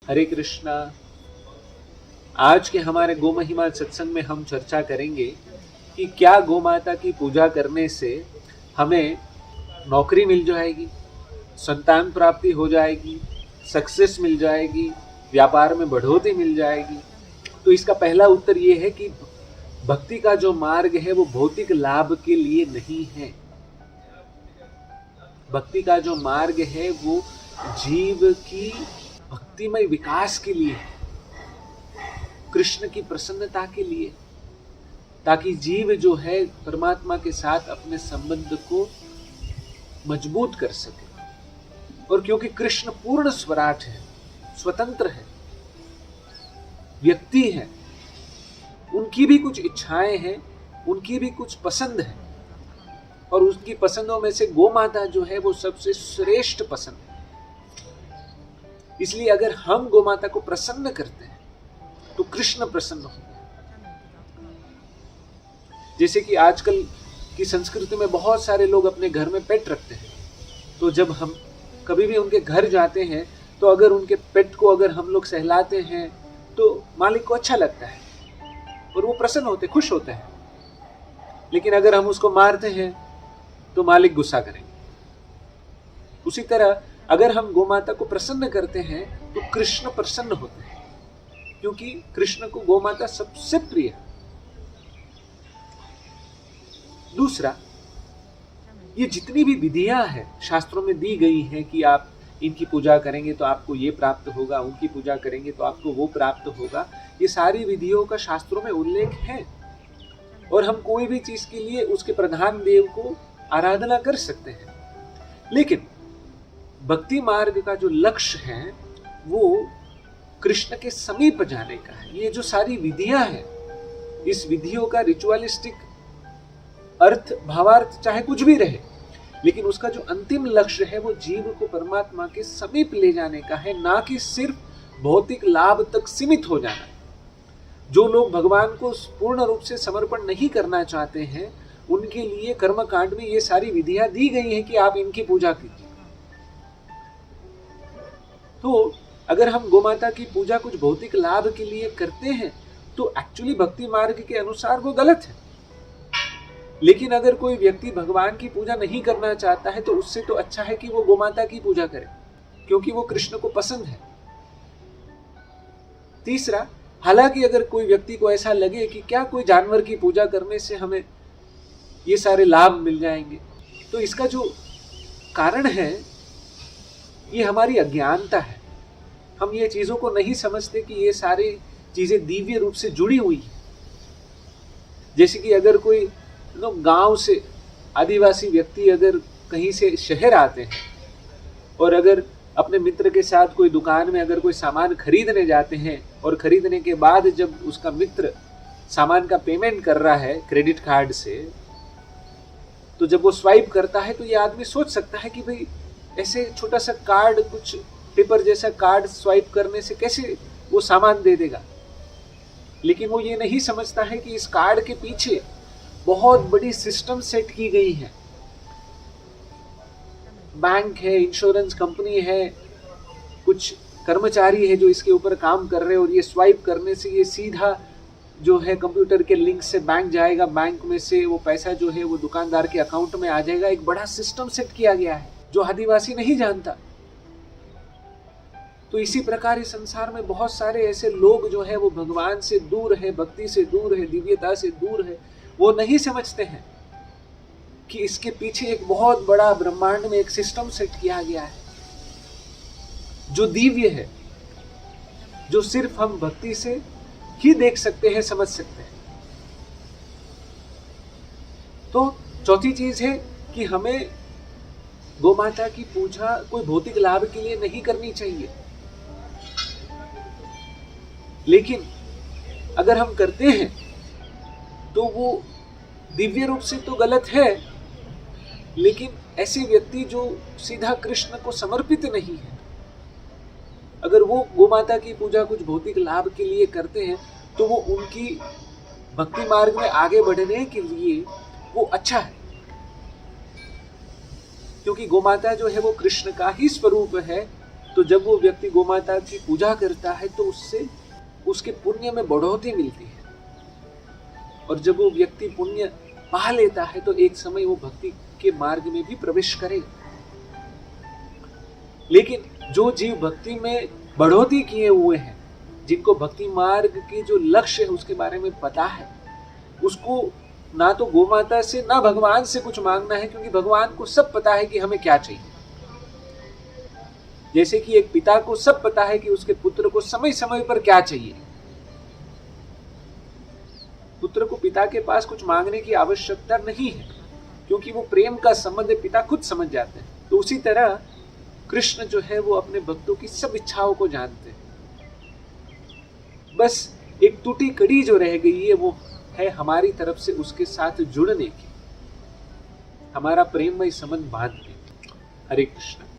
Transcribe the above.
हरे कृष्णा। आज के हमारे गो महिमा सत्संग में हम चर्चा करेंगे कि क्या गौ माता की पूजा करने से हमें नौकरी मिल जाएगी, संतान प्राप्ति हो जाएगी, सक्सेस मिल जाएगी, व्यापार में बढ़ोतरी मिल जाएगी। तो इसका पहला उत्तर ये है कि भक्ति का जो मार्ग है वो भौतिक लाभ के लिए नहीं है। भक्ति का जो मार्ग है वो जीव की भक्तिमय विकास के लिए है, कृष्ण की प्रसन्नता के लिए, ताकि जीव जो है परमात्मा के साथ अपने संबंध को मजबूत कर सके। और क्योंकि कृष्ण पूर्ण स्वराट है, स्वतंत्र है, व्यक्ति है, उनकी भी कुछ इच्छाएं हैं, उनकी भी कुछ पसंद है, और उसकी पसंदों में से गौ माता जो है वो सबसे श्रेष्ठ पसंद है। इसलिए अगर हम गौ माता को प्रसन्न करते हैं तो कृष्ण प्रसन्न होंगे। जैसे कि आजकल की संस्कृति में बहुत सारे लोग अपने घर में पेट रखते हैं, तो जब हम कभी भी उनके घर जाते हैं तो अगर उनके पेट को अगर हम लोग सहलाते हैं तो मालिक को अच्छा लगता है और वो प्रसन्न होते, खुश होते हैं। लेकिन अगर हम उसको मारते हैं तो मालिक गुस्सा करेंगे। उसी तरह अगर हम गौ माता को प्रसन्न करते हैं तो कृष्ण प्रसन्न होते हैं, क्योंकि कृष्ण को गौ माता सबसे प्रिय है। दूसरा, ये जितनी भी विधियां हैं शास्त्रों में दी गई हैं कि आप इनकी पूजा करेंगे तो आपको ये प्राप्त होगा, उनकी पूजा करेंगे तो आपको वो प्राप्त होगा, ये सारी विधियों का शास्त्रों में उल्लेख है। और हम कोई भी चीज के लिए उसके प्रधान देव को आराधना कर सकते हैं। लेकिन भक्ति मार्ग का जो लक्ष्य है वो कृष्ण के समीप जाने का है। ये जो सारी विधियां हैं, इस विधियों का रिचुअलिस्टिक अर्थ, भावार्थ चाहे कुछ भी रहे, लेकिन उसका जो अंतिम लक्ष्य है वो जीव को परमात्मा के समीप ले जाने का है, ना कि सिर्फ भौतिक लाभ तक सीमित हो जाना। जो लोग भगवान को पूर्ण रूप से समर्पण नहीं करना चाहते हैं, उनके लिए कर्मकांड में ये सारी विधियां दी गई हैं कि आप इनकी पूजा कीजिए। तो अगर हम गौ माता की पूजा कुछ भौतिक लाभ के लिए करते हैं तो एक्चुअली भक्ति मार्ग के अनुसार वो गलत है। लेकिन अगर कोई व्यक्ति भगवान की पूजा नहीं करना चाहता है तो उससे तो अच्छा है कि वो गौ माता की पूजा करे, क्योंकि वो कृष्ण को पसंद है। तीसरा, हालांकि अगर कोई व्यक्ति को ऐसा लगे कि क्या कोई जानवर की पूजा करने से हमें ये सारे लाभ मिल जाएंगे, तो इसका जो कारण है ये हमारी अज्ञानता है। हम ये चीजों को नहीं समझते कि ये सारी चीजें दिव्य रूप से जुड़ी हुई है। जैसे कि अगर कोई गांव से आदिवासी व्यक्ति अगर कहीं से शहर आते हैं और अगर अपने मित्र के साथ कोई दुकान में अगर कोई सामान खरीदने जाते हैं, और खरीदने के बाद जब उसका मित्र सामान का पेमेंट कर रहा है क्रेडिट कार्ड से, तो जब वो स्वाइप करता है तो ये आदमी सोच सकता है कि भाई ऐसे छोटा सा कार्ड, कुछ पेपर जैसा कार्ड स्वाइप करने से कैसे वो सामान दे देगा। लेकिन वो ये नहीं समझता है कि इस कार्ड के पीछे बहुत बड़ी सिस्टम सेट की गई है। बैंक है, इंश्योरेंस कंपनी है, कुछ कर्मचारी है जो इसके ऊपर काम कर रहे हैं, और ये स्वाइप करने से ये सीधा जो है कंप्यूटर के लिंक से बैंक जाएगा, बैंक में से वो पैसा जो है वो दुकानदार के अकाउंट में आ जाएगा। एक बड़ा सिस्टम सेट किया गया है जो आदिवासी नहीं जानता। तो इसी प्रकार इस संसार में बहुत सारे ऐसे लोग जो है वो भगवान से दूर है, भक्ति से दूर है, दिव्यता से दूर है। वो नहीं समझते हैं कि इसके पीछे एक बहुत बड़ा ब्रह्मांड में एक सिस्टम सेट किया गया है जो दिव्य है, जो सिर्फ हम भक्ति से ही देख सकते हैं, समझ सकते हैं। तो चौथी चीज है कि हमें गौ माता की पूजा कोई भौतिक लाभ के लिए नहीं करनी चाहिए। लेकिन अगर हम करते हैं तो वो दिव्य रूप से तो गलत है, लेकिन ऐसे व्यक्ति जो सीधा कृष्ण को समर्पित नहीं है, अगर वो गौ माता की पूजा कुछ भौतिक लाभ के लिए करते हैं तो वो उनकी भक्ति मार्ग में आगे बढ़ने के लिए वो अच्छा है। क्योंकि गौ माता जो है वो कृष्ण का ही स्वरूप है, तो जब वो व्यक्ति गोमाता की पूजा करता है तो उससे उसके पुण्य में बढ़ोतरी मिलती है, और जब वो व्यक्ति पुण्य पा लेता है तो एक समय वो भक्ति के मार्ग में भी प्रवेश करेगा। लेकिन जो जीव भक्ति में बढ़ोतरी किए हुए हैं, जिनको भक्ति मार्ग की जो लक्ष्य है उसके बारे में पता है, उसको ना तो गोमाता से ना भगवान से कुछ मांगना है, क्योंकि भगवान को सब पता है कि हमें क्या चाहिए। जैसे कि एक पिता को सब पता है कि उसके पुत्र को समय समय पर क्या चाहिए। पुत्र को पिता के पास कुछ मांगने की आवश्यकता नहीं है, क्योंकि वो प्रेम का संबंध पिता खुद समझ जाते हैं। तो उसी तरह कृष्ण जो है वो अपने भक्तों की सब इच्छाओं को जानते हैं। बस एक टूटी कड़ी जो रह गई है वो है हमारी तरफ से उसके साथ जुड़ने की, हमारा प्रेममय संबंध बांधने की। हरे कृष्ण।